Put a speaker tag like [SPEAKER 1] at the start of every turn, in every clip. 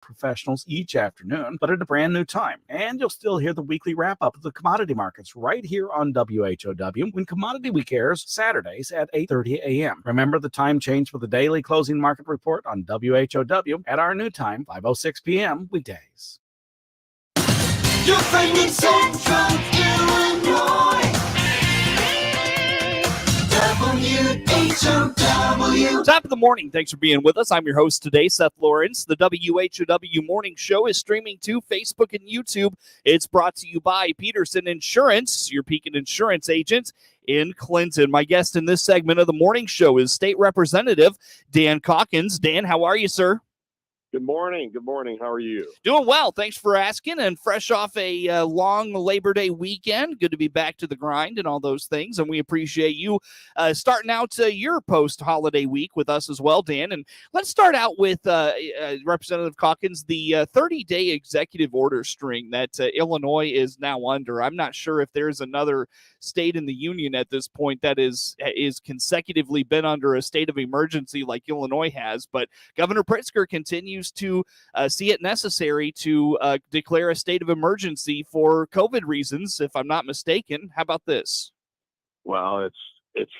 [SPEAKER 1] professionals each afternoon, but at a brand new time. And you'll still hear the weekly wrap-up of the commodity markets right here on WHOW when Commodity Week airs Saturdays at 8:30 a.m. Remember the time change for the daily closing market report on WHOW at our new time, 5:06 p.m. weekdays.
[SPEAKER 2] Your friend in Central Illinois. WHOW.
[SPEAKER 3] Top of the morning. Thanks for being with us. I'm your host today, Seth Lawrence. The WHOW Morning Show is streaming to Facebook and YouTube. It's brought to you by Peterson Insurance, your Pekin Insurance agent in Clinton. My guest in this segment of the morning show is State Representative Dan Caulkins. Dan, how are you, sir?
[SPEAKER 4] Good morning. Good morning. How are you?
[SPEAKER 3] Doing well. Thanks for asking. And fresh off a long Labor Day weekend. Good to be back to the grind and all those things. And we appreciate you starting out your post-holiday week with us as well, Dan. And let's start out with Representative Caulkins, the 30-day executive order string that Illinois is now under. I'm not sure if there's another state in the union at this point that is consecutively been under a state of emergency like Illinois has. But Governor Pritzker continues to see it necessary to declare a state of emergency for COVID reasons, if I'm not mistaken. How about this?
[SPEAKER 4] Well, it's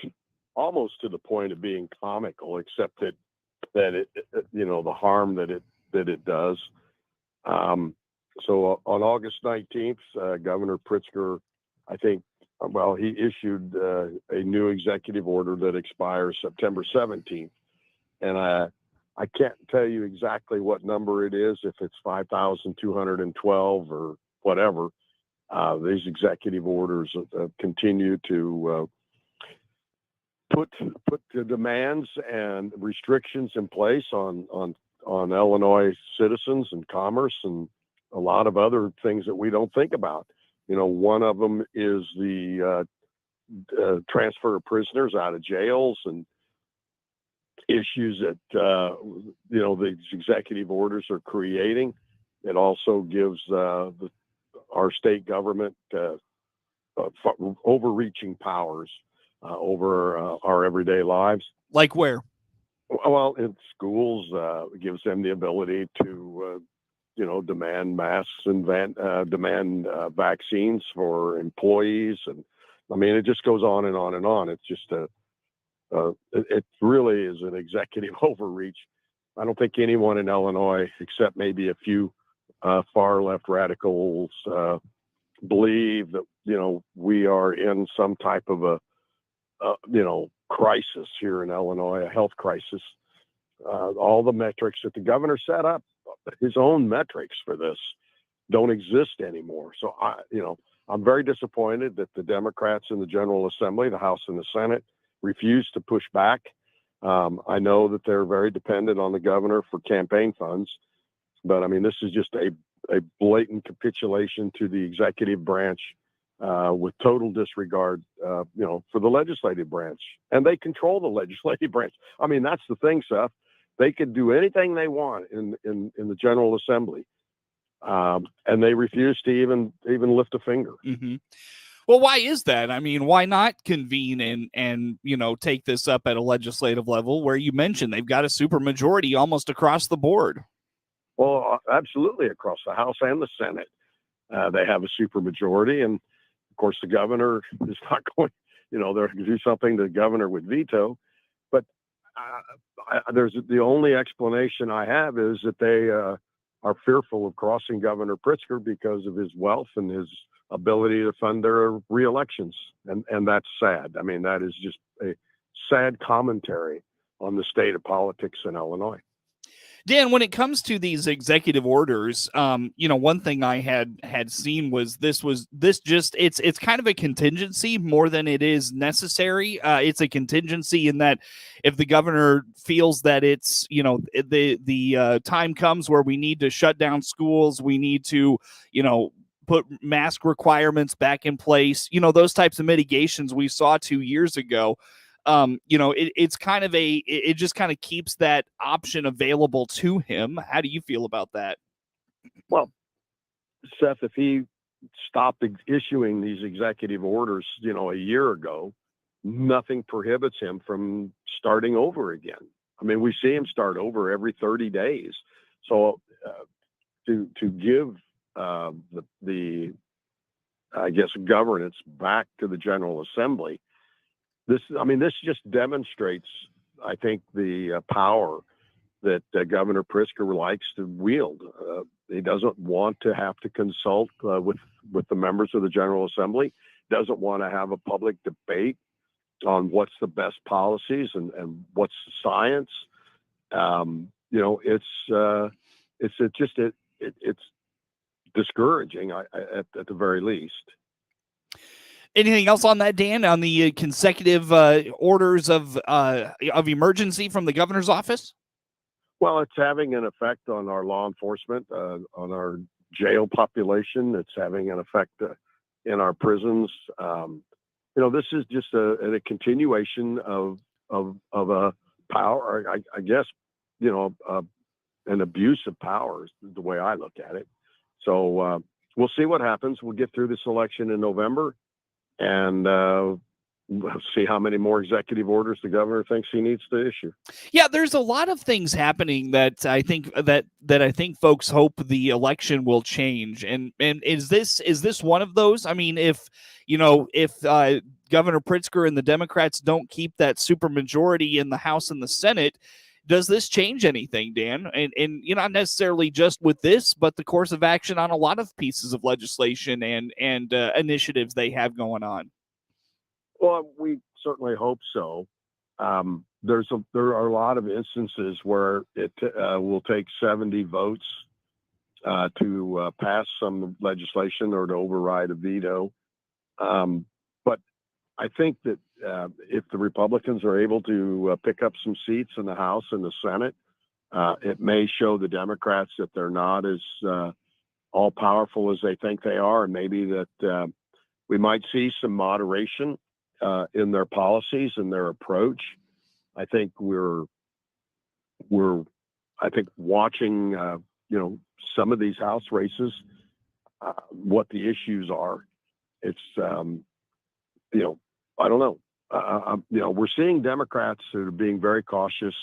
[SPEAKER 4] almost to the point of being comical, except that it the harm that it does. So on August 19th, Governor Pritzker, I think, he issued a new executive order that expires September 17th, and I can't tell you exactly what number it is, if it's 5,212 or whatever. These executive orders continue to put the demands and restrictions in place on Illinois citizens and commerce and a lot of other things that we don't think about. One of them is the transfer of prisoners out of jails and issues that these executive orders are creating. It also gives our state government overreaching powers over our everyday lives.
[SPEAKER 3] Like where?
[SPEAKER 4] Well, in schools, it gives them the ability to demand masks and demand vaccines for employees, and I mean it just goes on and on and on. It's just it really is an executive overreach. I don't think anyone in Illinois, except maybe a few far left radicals, believe that we are in some type of a crisis here in Illinois, a health crisis. All the metrics that the governor set up, his own metrics for this, don't exist anymore. So I'm very disappointed that the Democrats in the General Assembly, the House and the Senate, refuse to push back. I know that they're very dependent on the governor for campaign funds, but I mean, this is just a blatant capitulation to the executive branch with total disregard, for the legislative branch. And they control the legislative branch. I mean, that's the thing, Seth. They could do anything they want in the General Assembly, and they refuse to even lift a finger.
[SPEAKER 3] Mm-hmm. Well, why is that? I mean, why not convene and take this up at a legislative level where you mentioned they've got a supermajority almost across the board?
[SPEAKER 4] Well, absolutely across the House and the Senate. They have a supermajority, and of course the governor is not going, they're going to do something the governor would veto. But there's the only explanation I have is that they are fearful of crossing Governor Pritzker because of his wealth and his ability to fund their re-elections. And that's sad. I mean, that is just a sad commentary on the state of politics in Illinois.
[SPEAKER 3] Dan, when it comes to these executive orders, one thing I had seen was it's kind of a contingency more than it is necessary. It's a contingency in that if the governor feels that it's, the time comes where we need to shut down schools, we need to, put mask requirements back in place, those types of mitigations we saw 2 years ago. It's kind of it just kind of keeps that option available to him. How do you feel about that?
[SPEAKER 4] Well, Seth, if he stopped issuing these executive orders, a year ago, nothing prohibits him from starting over again. I mean, we see him start over every 30 days. So to give the I guess governance back to the General Assembly. This just demonstrates, I think, the power that Governor Pritzker likes to wield. He doesn't want to have to consult with the members of the General Assembly. Doesn't want to have a public debate on what's the best policies and what's the science. It's discouraging at the very least.
[SPEAKER 3] Anything else on that, Dan, on the consecutive orders of emergency from the governor's office?
[SPEAKER 4] Well, it's having an effect on our law enforcement, on our jail population. It's having an effect in our prisons. This is just a continuation of a power, I guess, an abuse of power is the way I look at it. So we'll see what happens. We'll get through this election in November, and we'll see how many more executive orders the governor thinks he needs to issue.
[SPEAKER 3] Yeah, there's a lot of things happening that I think I think folks hope the election will change. And is this one of those? I mean, if Governor Pritzker and the Democrats don't keep that supermajority in the House and the Senate, does this change anything, Dan? And not necessarily just with this, but the course of action on a lot of pieces of legislation and initiatives they have going on.
[SPEAKER 4] Well, we certainly hope so. There are a lot of instances where it will take 70 votes to pass some legislation or to override a veto. But I think that if the Republicans are able to pick up some seats in the House and the Senate, it may show the Democrats that they're not as all powerful as they think they are, and maybe that we might see some moderation in their policies and their approach. I think we're watching some of these House races, what the issues are. It's I don't know. We're seeing Democrats that are being very cautious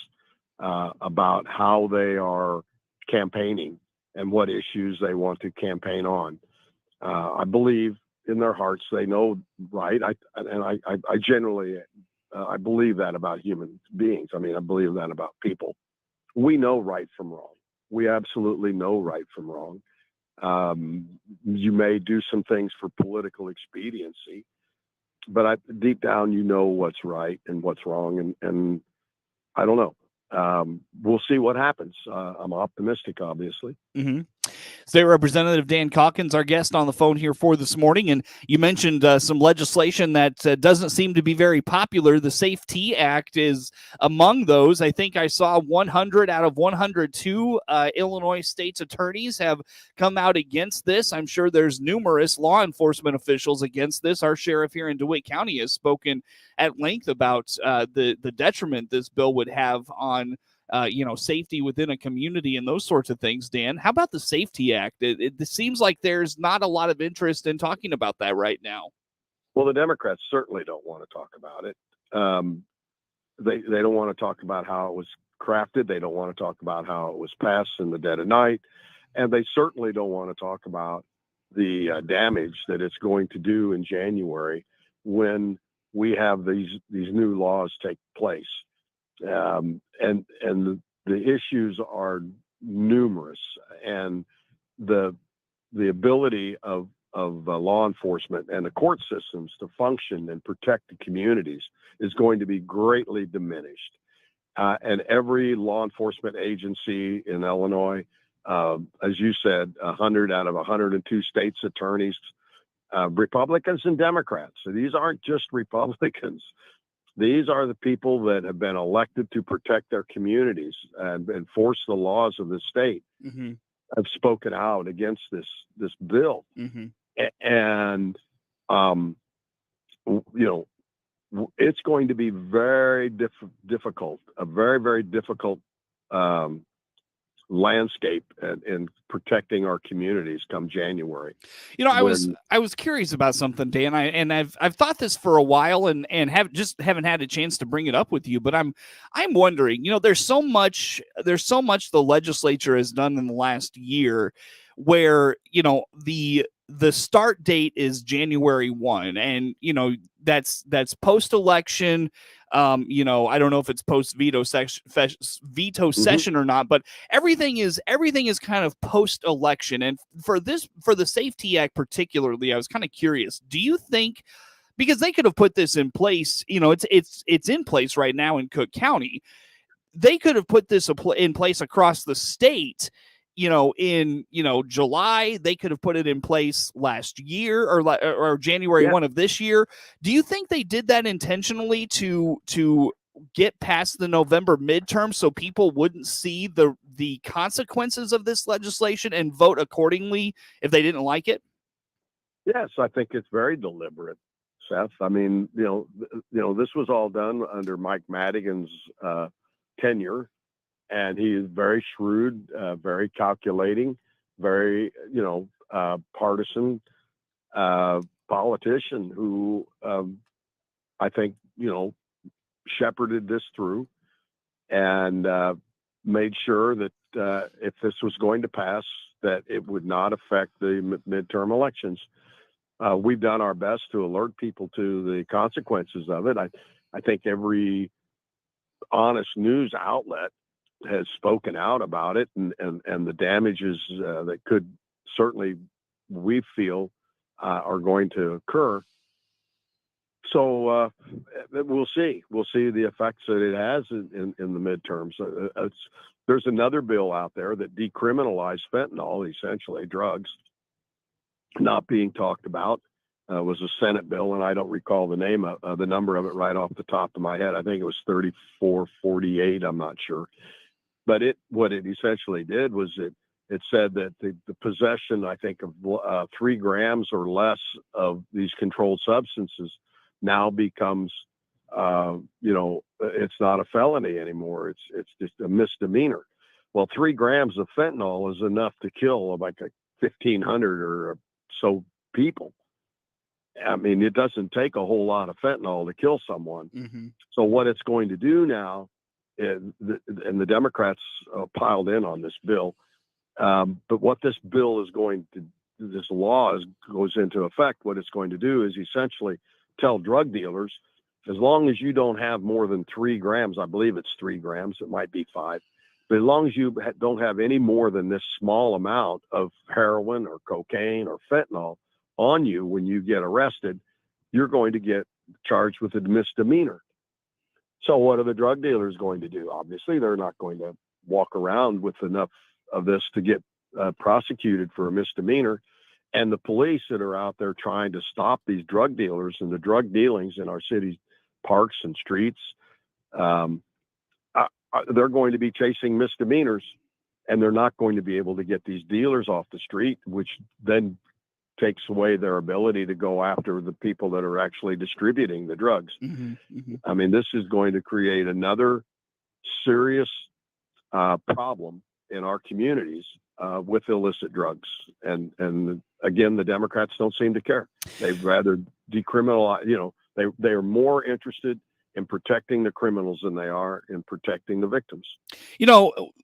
[SPEAKER 4] about how they are campaigning and what issues they want to campaign on. I believe in their hearts they know right. I generally I believe that about human beings. I mean, I believe that about people. We know right from wrong. We absolutely know right from wrong. You may do some things for political expediency, but deep down, you know what's right and what's wrong. And I don't know. We'll see what happens. I'm optimistic, obviously.
[SPEAKER 3] Mm-hmm. State Representative Dan Caulkins, our guest on the phone here for this morning. And you mentioned some legislation that doesn't seem to be very popular. The SAFE-T Act is among those. I think I saw 100 out of 102 Illinois state's attorneys have come out against this. I'm sure there's numerous law enforcement officials against this. Our sheriff here in DeWitt County has spoken at length about the detriment this bill would have on safety within a community and those sorts of things. Dan, how about the SAFE-T Act? It seems like there's not a lot of interest in talking about that right now.
[SPEAKER 4] Well, the Democrats certainly don't want to talk about it. They don't want to talk about how it was crafted. They don't want to talk about how it was passed in the dead of night. And they certainly don't want to talk about the damage that it's going to do in January when we have these new laws take place. And the issues are numerous, and the ability of law enforcement and the court systems to function and protect the communities is going to be greatly diminished. And every law enforcement agency in Illinois, as you said, 100 out of 102 states attorneys, Republicans and Democrats. So these aren't just Republicans. These are the people that have been elected to protect their communities and enforce the laws of the state. Mm-hmm. Have spoken out against this bill. Mm-hmm. And, it's going to be very difficult, a very, very difficult landscape and protecting our communities come January.
[SPEAKER 3] I was curious about something, Dan. I've thought this for a while and haven't had a chance to bring it up with you. But I'm wondering. There's so much the legislature has done in the last year, where the start date is January 1, and that's post-election. I don't know if it's post-veto session or not, but everything is kind of post-election. And for the Safety Act particularly, I was kind of curious. Do you think, because they could have put this in place, it's in place right now in Cook County, they could have put this in place across the state, in July. They could have put it in place last year or January 1 of this year. Do you think they did that intentionally to get past the November midterm so people wouldn't see the consequences of this legislation and vote accordingly if they didn't like it?
[SPEAKER 4] Yes, I think it's very deliberate, Seth. I mean, this was all done under Mike Madigan's tenure. And he is very shrewd, very calculating, very, partisan politician who I think, shepherded this through and made sure that if this was going to pass, that it would not affect the midterm elections. We've done our best to alert people to the consequences of it. I think every honest news outlet has spoken out about it and the damages that could certainly, we feel, are going to occur. So we'll see the effects that it has in the midterms. There's another bill out there that decriminalized fentanyl, essentially drugs, not being talked about. Was a Senate bill, and I don't recall the name of the number of it right off the top of my head. I think it was 3448. I'm not sure. But what it essentially did was it said that the possession, I think, of 3 grams or less of these controlled substances now becomes, it's not a felony anymore. It's just a misdemeanor. Well, 3 grams of fentanyl is enough to kill like 1,500 or so people. I mean, it doesn't take a whole lot of fentanyl to kill someone. Mm-hmm. So what it's going to do now, and the Democrats piled in on this bill. But what this bill is this law goes into effect, what it's going to do is essentially tell drug dealers, as long as you don't have more than 3 grams, I believe it's 3 grams, it might be 5, but as long as you don't have any more than this small amount of heroin or cocaine or fentanyl on you when you get arrested, you're going to get charged with a misdemeanor. So what are the drug dealers going to do? Obviously, they're not going to walk around with enough of this to get prosecuted for a misdemeanor. And the police that are out there trying to stop these drug dealers and the drug dealings in our city's parks and streets, they're going to be chasing misdemeanors, and they're not going to be able to get these dealers off the street, which then takes away their ability to go after the people that are actually distributing the drugs. Mm-hmm, mm-hmm. I mean, this is going to create another serious problem in our communities with illicit drugs. And again, the Democrats don't seem to care. They'd rather decriminalize, they are more interested in protecting the criminals than they are in protecting the victims.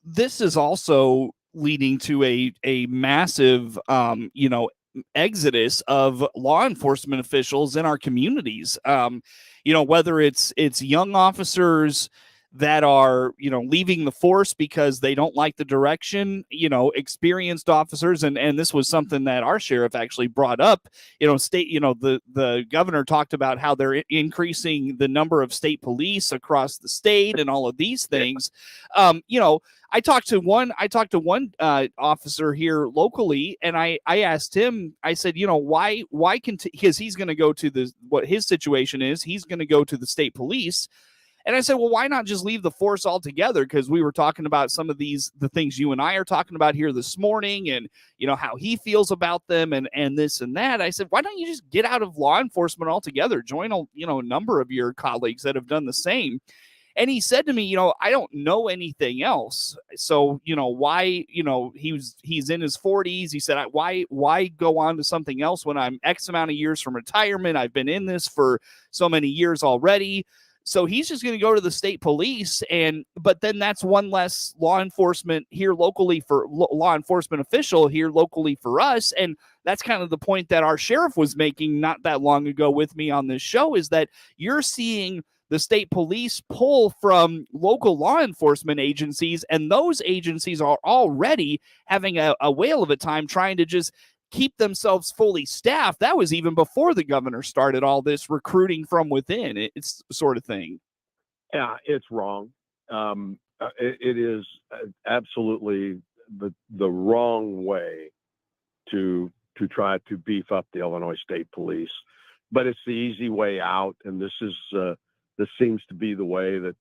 [SPEAKER 3] This is also leading to a massive, exodus of law enforcement officials in our communities. Whether it's young officers that are, leaving the force because they don't like the direction, experienced officers. And this was something that our sheriff actually brought up, the governor talked about how they're increasing the number of state police across the state and all of these things. I talked to one officer here locally, and I asked him, I said, why because he's going to go to what his situation is. He's going to go to the state police. And I said, well, why not just leave the force altogether? Because we were talking about some of the things you and I are talking about here this morning, and, how he feels about them and this and that. I said, why don't you just get out of law enforcement altogether? Join a number of your colleagues that have done the same. And he said to me, I don't know anything else. So, why, he's in his 40s. He said, why go on to something else when I'm X amount of years from retirement? I've been in this for so many years already. So he's just going to go to the state police, but then that's one less law enforcement here locally for law enforcement official here locally for us. And that's kind of the point that our sheriff was making not that long ago with me on this show, is that you're seeing the state police pull from local law enforcement agencies, and those agencies are already having a whale of a time trying to just keep themselves fully staffed. That was even before the governor started all this recruiting from within. It's sort of thing.
[SPEAKER 4] Yeah, it's wrong. It is absolutely the wrong way to try to beef up the Illinois State Police, but it's the easy way out. And this seems to be the way that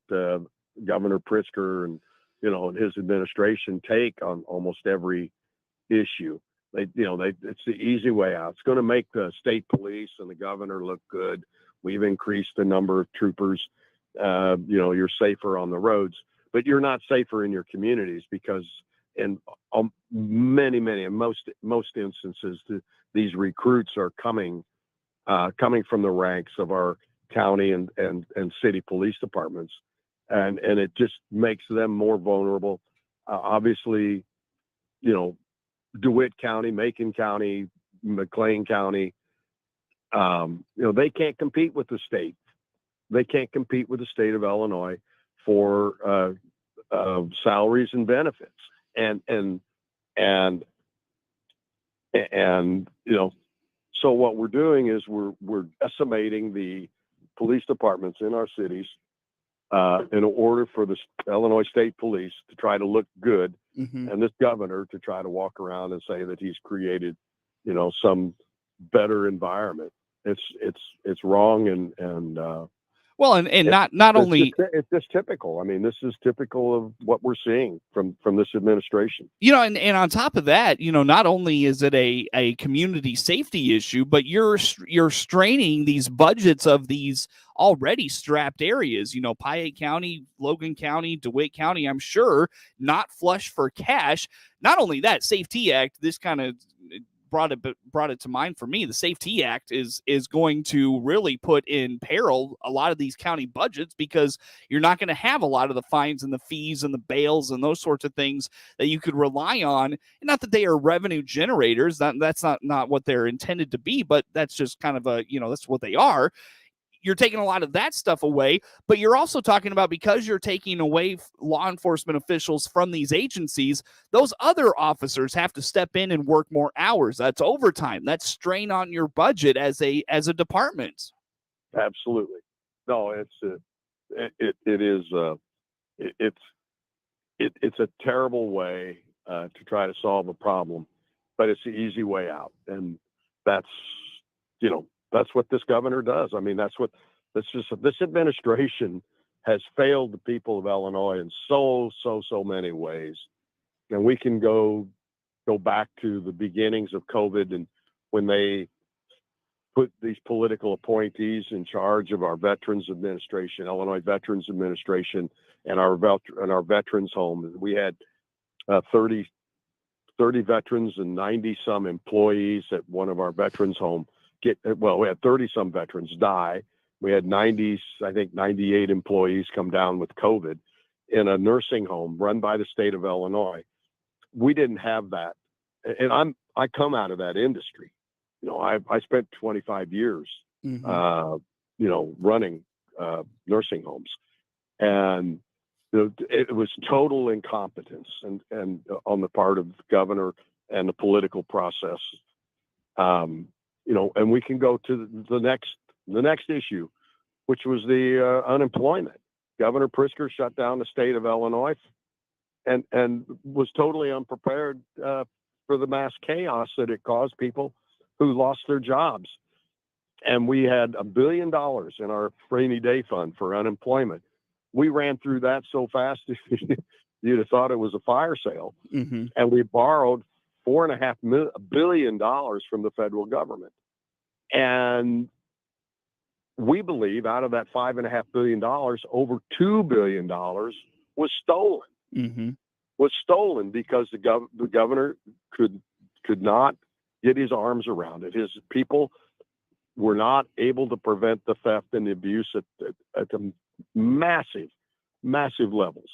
[SPEAKER 4] Governor Pritzker and his administration take on almost every issue. It's the easy way out. It's going to make the state police and the governor look good. We've increased the number of troopers. You're safer on the roads, but you're not safer in your communities, because in many, in most instances, these recruits are coming from the ranks of our county and city police departments, and it just makes them more vulnerable. Obviously, DeWitt County, Macon County, McLean County, they can't compete with the state. They can't compete with the state of Illinois for salaries and benefits. And so what we're doing is we're decimating the police departments in our cities in order for the Illinois State Police to try to look good, and this governor to try to walk around and say that he's created, some better environment. It's wrong, and
[SPEAKER 3] not only
[SPEAKER 4] it's just typical. I mean, this is typical of what we're seeing from this administration.
[SPEAKER 3] And on top of that, not only is it a community safety issue, but you're straining these budgets of these already strapped areas. Piatt County, Logan County, DeWitt County, I'm sure not flush for cash. Not only that, Safety Act, this kind of brought it to mind for me. The Safety Act is going to really put in peril a lot of these county budgets, because you're not going to have a lot of the fines and the fees and the bails and those sorts of things that you could rely on. And not that they are revenue generators, that's not what they're intended to be, but that's just kind of that's what they are. You're taking a lot of that stuff away, but you're also talking about, because you're taking away law enforcement officials from these agencies, those other officers have to step in and work more hours. That's overtime. That's strain on your budget as a department.
[SPEAKER 4] Absolutely. No, it's a terrible way to try to solve a problem, but it's the easy way out. And that's what this governor does. I mean, this administration has failed the people of Illinois in so many ways. And we can go back to the beginnings of COVID, and when they put these political appointees in charge of our Veterans Administration, Illinois Veterans Administration, and our veterans home. We had 30 veterans and 90 some employees at one of our veterans home. We had 30 some veterans die. We had 98 employees come down with COVID in a nursing home run by the state of Illinois. We didn't have that. And I come out of that industry. I spent 25 years, running nursing homes, and it was total incompetence and on the part of the governor and the political process. And we can go to the next issue, which was the unemployment. Governor Pritzker shut down the state of Illinois and was totally unprepared for the mass chaos that it caused people who lost their jobs. And we had $1 billion in our rainy day fund for unemployment. We ran through that so fast, you'd have thought it was a fire sale.
[SPEAKER 3] Mm-hmm.
[SPEAKER 4] And we borrowed $4.5 billion from the federal government. And we believe out of that $5.5 billion, over $2 billion was stolen.
[SPEAKER 3] Mm-hmm.
[SPEAKER 4] Was stolen because the governor could not get his arms around it. His people were not able to prevent the theft and the abuse at the massive levels.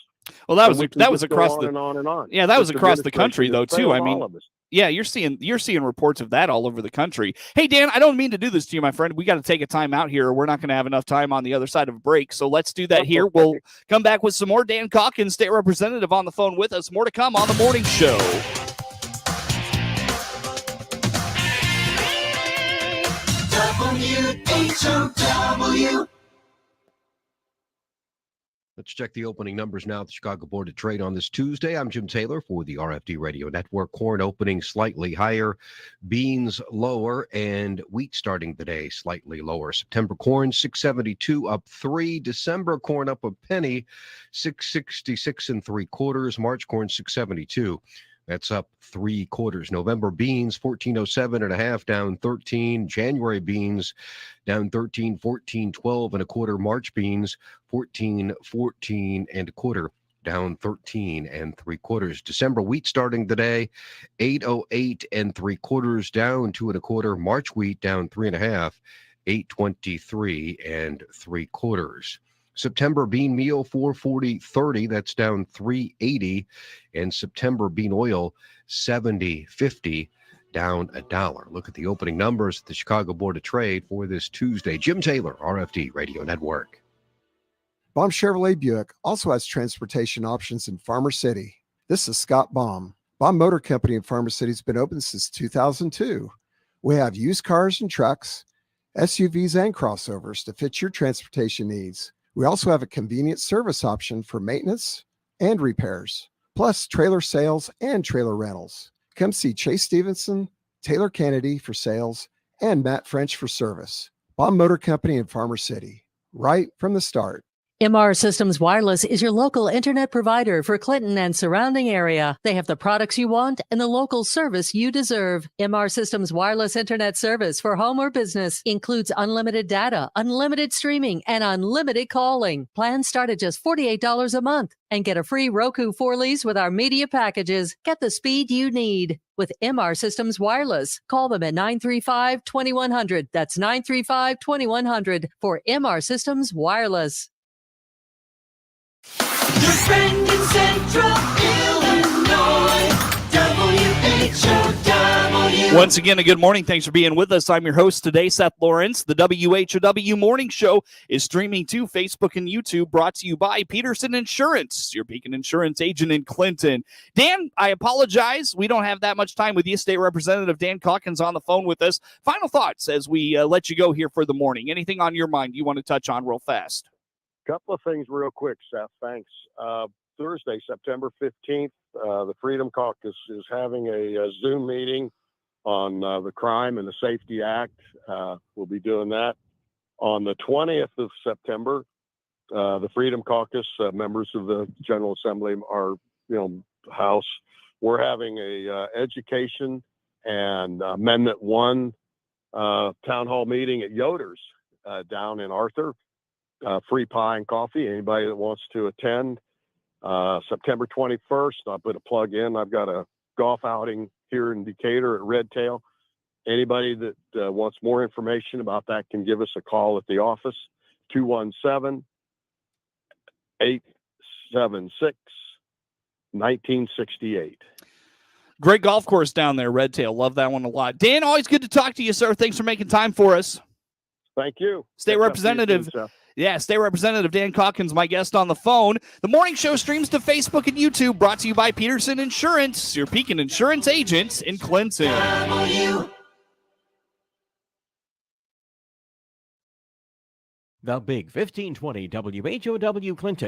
[SPEAKER 3] Well, that was across
[SPEAKER 4] on and on and on.
[SPEAKER 3] Yeah, that was across the country
[SPEAKER 4] administration
[SPEAKER 3] though
[SPEAKER 4] has
[SPEAKER 3] too.
[SPEAKER 4] failed
[SPEAKER 3] I
[SPEAKER 4] all
[SPEAKER 3] mean,
[SPEAKER 4] of us.
[SPEAKER 3] yeah, you're seeing reports of that all over the country. Hey, Dan, I don't mean to do this to you, my friend. We got to take a time out here. We're not going to have enough time on the other side of a break. So let's do that here. We'll come back with some more. Dan Caulkins, state representative, on the phone with us. More to come on the morning show.
[SPEAKER 2] WHOW.
[SPEAKER 5] Let's check the opening numbers now at the Chicago Board of Trade on this Tuesday. I'm Jim Taylor for the RFD Radio Network. Corn opening slightly higher, beans lower, and wheat starting the day slightly lower. September corn, $6.72 up 3. December corn up a penny, $6.66 3/4. March corn, $6.72. That's up 3/4. November beans, $14.07 down 13. January beans down 13, 14.12 1/4. March beans, 14.14 1/4 down 13 3/4. December wheat starting the day, 8.08 3/4 down 2 1/4. March wheat down 3.5, 8.23 3/4. September bean meal, 440.30. That's down 3.80. And September bean oil, 70.50, down $1. Look at the opening numbers at the Chicago Board of Trade for this Tuesday. Jim Taylor, RFD Radio Network.
[SPEAKER 6] Baum Chevrolet Buick also has transportation options in Farmer City. This is Scott Baum. Baum Motor Company in Farmer City has been open since 2002. We have used cars and trucks, SUVs and crossovers to fit your transportation needs. We also have a convenient service option for maintenance and repairs, plus trailer sales and trailer rentals. Come see Chase Stevenson, Taylor Kennedy for sales, and Matt French for service. Baum Motor Company in Farmer City, right from the start.
[SPEAKER 7] MR Systems Wireless is your local internet provider for Clinton and surrounding area. They have the products you want and the local service you deserve. MR Systems Wireless Internet service for home or business includes unlimited data, unlimited streaming, and unlimited calling. Plans start at just $48 a month and get a free Roku 4Ls with our media packages. Get the speed you need with MR Systems Wireless. Call them at 935-2100. That's 935-2100 for MR Systems Wireless.
[SPEAKER 2] Your friend in Central Illinois, WHOW.
[SPEAKER 3] Once again, a good morning. Thanks for being with us. I'm your host today, Seth Lawrence. The WHOW Morning Show is streaming to Facebook and YouTube, brought to you by Peterson Insurance, your Beacon Insurance agent in Clinton. Dan, I apologize. We don't have that much time with you. State Representative Dan Caulkins on the phone with us. Final thoughts as we let you go here for the morning. Anything on your mind you want to touch on real fast?
[SPEAKER 4] Couple of things real quick, Seth. Thanks. Thursday, September 15th, the Freedom Caucus is having a Zoom meeting on the Crime and the Safety Act. We'll be doing that. On the 20th of September, the Freedom Caucus, members of the General Assembly, our House, we're having a education and Amendment 1 town hall meeting at Yoder's down in Arthur. Free pie and coffee. Anybody that wants to attend. September 21st, I'll put a plug in. I've got a golf outing here in Decatur at Red Tail. Anybody that wants more information about that can give us a call at the office, 217-876-1968.
[SPEAKER 3] Great golf course down there, Red Tail. Love that one a lot. Dan, always good to talk to you, sir. Thanks for making time for us.
[SPEAKER 4] Thank you.
[SPEAKER 3] State Representative. Yeah, State Representative Dan Caulkins, my guest on the phone. The morning show streams to Facebook and YouTube, brought to you by Peterson Insurance, your Beacon Insurance agents in Clinton.
[SPEAKER 8] The Big 1520 WHOW Clinton